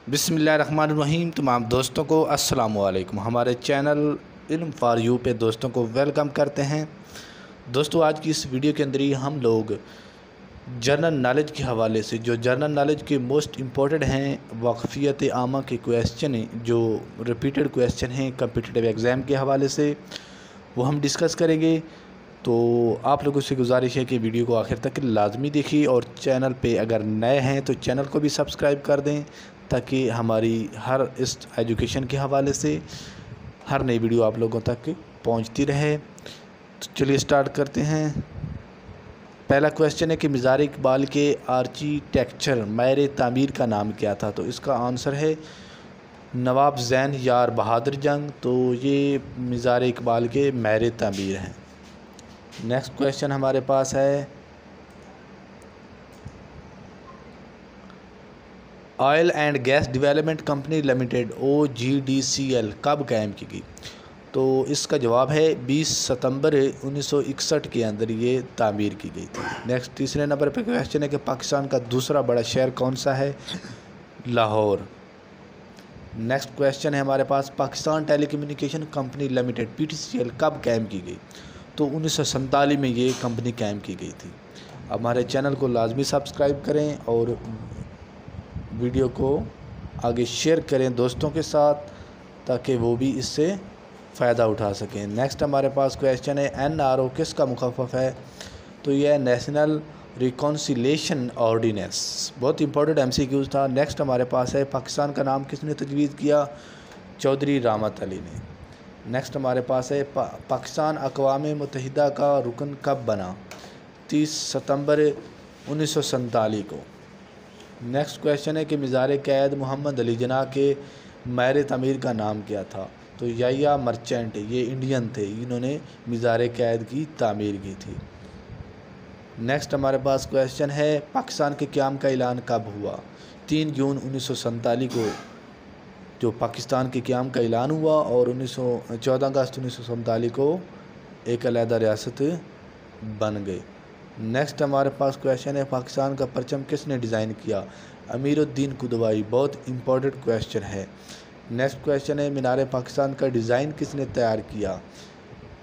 बिस्मिल्लाहिर्रहमानिर्रहीम। तमाम दोस्तों को अस्सलाम वालेकुम। हमारे चैनल इल्म फॉर यू पे दोस्तों को वेलकम करते हैं। दोस्तों, आज की इस वीडियो के अंदर ही हम लोग जनरल नॉलेज के हवाले से जो जनरल नॉलेज के मोस्ट इम्पोर्टेंट हैं वाक़फ़ियत आमा के क्वेश्चन जो रिपीटेड क्वेश्चन हैं कम्पिटिटिव एग्ज़ाम के हवाले से वो हम डिस्कस करेंगे। तो आप लोगों से गुजारिश है कि वीडियो को आखिर तक लाजमी देखिए और चैनल पे अगर नए हैं तो चैनल को भी सब्सक्राइब कर दें ताकि हमारी हर इस एजुकेशन के हवाले से हर नई वीडियो आप लोगों तक पहुंचती रहे। तो चलिए स्टार्ट करते हैं। पहला क्वेश्चन है कि मीज़ार इकबाल के आर्किटेक्चर माहिर तामीर का नाम क्या था? तो इसका आंसर है नवाब ज़ैन यार बहादुर जंग। तो ये मीज़ार इकबाल के माहिर तामीर हैं। नेक्स्ट क्वेश्चन हमारे पास है oil and gas development company limited OGDCL कब कायम की गई? तो इसका जवाब है 20 सितंबर 1961 के अंदर ये तामीर की गई थी। नेक्स्ट तीसरे नंबर पर क्वेश्चन है कि पाकिस्तान का दूसरा बड़ा शहर कौन सा है? लाहौर। नेक्स्ट क्वेश्चन है हमारे पास Pakistan telecommunication company limited PTCL कब कायम की गई? तो 1947 में ये कंपनी कायम की गई थी। अब हमारे चैनल को लाजमी सब्सक्राइब करें और वीडियो को आगे शेयर करें दोस्तों के साथ ताकि वो भी इससे फ़ायदा उठा सकें। नेक्स्ट हमारे पास क्वेश्चन है NRO किसका मुखफ़फ़ है? तो यह नेशनल रिकॉन्सिलेशन ऑर्डिनेंस। बहुत इंपॉर्टेंट MCQ था। नेक्स्ट हमारे पास है पाकिस्तान का नाम किसने तजवीज़ किया? चौधरी रहमत अली ने। नेक्स्ट हमारे पास है पाकिस्तान अक़वाम मुत्तहिदा का रुकन कब बना? 30 सितंबर 1947 को। नेक्स्ट क्वेश्चन है कि मीज़ार क़ैद मोहम्मद अली जिन्ना के माहिर तामीर का नाम क्या था? तो याया मर्चेंट, ये इंडियन थे, इन्होंने मीज़ार क़ैद की तामीर की थी। नेक्स्ट हमारे पास क्वेश्चन है पाकिस्तान के क़याम का ऐलान कब हुआ? 3 जून 1947 को जो पाकिस्तान के क़याम का ऐलान हुआ और 14 अगस्त 1947 को एक अलहदा रियासत बन गई। नेक्स्ट हमारे पास क्वेश्चन है पाकिस्तान का परचम किसने डिज़ाइन किया? अमीरुद्दीन कुदवाई। बहुत इंपॉर्टेंट क्वेश्चन है। नेक्स्ट क्वेश्चन है मीनार पाकिस्तान का डिज़ाइन किसने तैयार किया?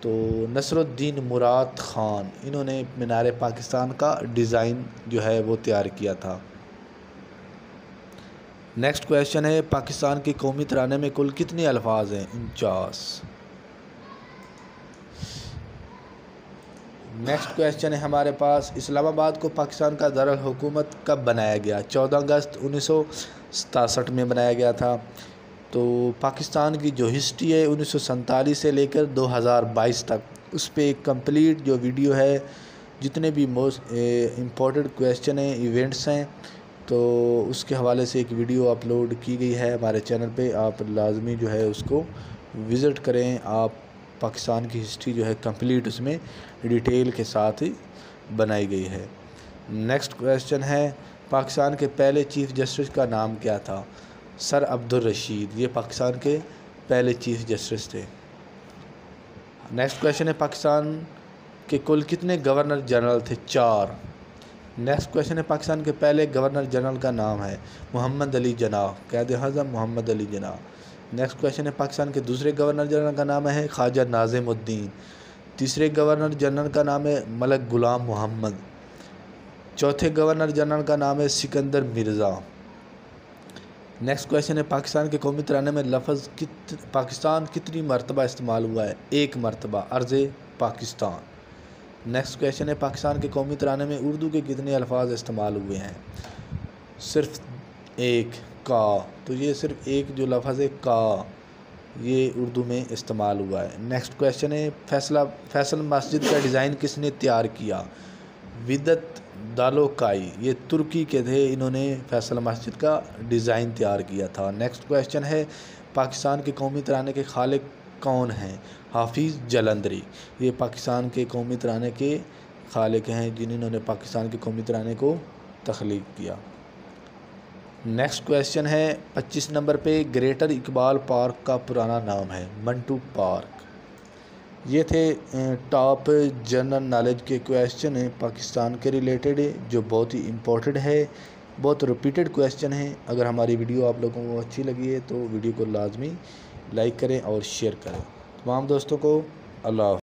तो नसरुद्दीन मुराद ख़ान, इन्होंने मीनार पाकिस्तान का डिज़ाइन जो है वो तैयार किया था। नेक्स्ट क्वेश्चन है पाकिस्तान के कौमी तराने में कुल कितने अल्फाज हैं? 49। नेक्स्ट क्वेश्चन है हमारे पास इस्लामाबाद को पाकिस्तान का दारुल हुकूमत कब बनाया गया? 14 अगस्त 1967 में बनाया गया था। तो पाकिस्तान की जो हिस्ट्री है 1947 से लेकर 2022 तक, उस पर एक कंप्लीट जो वीडियो है, जितने भी मोस्ट इम्पोर्टेंट क्वेश्चन हैं, इवेंट्स हैं, तो उसके हवाले से एक वीडियो अपलोड की गई है हमारे चैनल पे। आप लाजमी जो है उसको विज़िट करें। आप पाकिस्तान की हिस्ट्री जो है कंप्लीट उसमें डिटेल के साथ ही बनाई गई है। नेक्स्ट क्वेश्चन है पाकिस्तान के पहले चीफ़ जस्टिस का नाम क्या था? सर अब्दुल रशीद, ये पाकिस्तान के पहले चीफ़ जस्टिस थे। नेक्स्ट क्वेश्चन है पाकिस्तान के कुल कितने गवर्नर जनरल थे? 4। नेक्स्ट क्वेश्चन है पाकिस्तान के पहले गवर्नर जनरल का नाम है मोहम्मद अली जिन्ना, क़ायद-ए-आज़म मोहम्मद अली जिन्ना। नेक्स्ट क्वेश्चन है पाकिस्तान के दूसरे गवर्नर जनरल का नाम है ख्वाजा नाज़िमुद्दीन। तीसरे गवर्नर जनरल का नाम है मलक ग़ुलाम मोहम्मद। चौथे गवर्नर जनरल का नाम है सिकंदर मिर्ज़ा। नेक्स्ट क्वेश्चन है पाकिस्तान के कौमी तराने में लफ्ज़ पाकिस्तान कितनी मरतबा इस्तेमाल हुआ है? 1 मरतबा, अर्ज़े पाकिस्तान। नेक्स्ट क्वेश्चन है पाकिस्तान के कौमी तराने में उर्दू के कितने अल्फाज इस्तेमाल हुए हैं? सिर्फ 1, का। तो ये सिर्फ एक जो लफ्ज़ है का, ये उर्दू में इस्तेमाल हुआ है। नेक्स्ट क्वेश्चन है फैसल मस्जिद का डिज़ाइन किसने तैयार किया? विदत दालोकाई, ये तुर्की के थे, इन्होंने फैसल मस्जिद का डिज़ाइन तैयार किया था। नेक्स्ट क्वेश्चन है पाकिस्तान के कौमी तराने के खालिक कौन हैं? हाफिज़ जलंधरी, ये पाकिस्तान के कौमी तराने के खालिक हैं जिन्होंने पाकिस्तान के कौमी तराने को तख्लीक किया। नेक्स्ट क्वेश्चन है 25 नंबर पे ग्रेटर इकबाल पार्क का पुराना नाम है? मंटू पार्क। ये थे टॉप जनरल नॉलेज के क्वेश्चन पाकिस्तान के रिलेटेड जो बहुत ही इम्पोर्टेंट है बहुत रिपीटेड क्वेश्चन हैं। अगर हमारी वीडियो आप लोगों को अच्छी लगी है तो वीडियो को लाजमी लाइक करें और शेयर करें। तमाम दोस्तों को अल्लाह।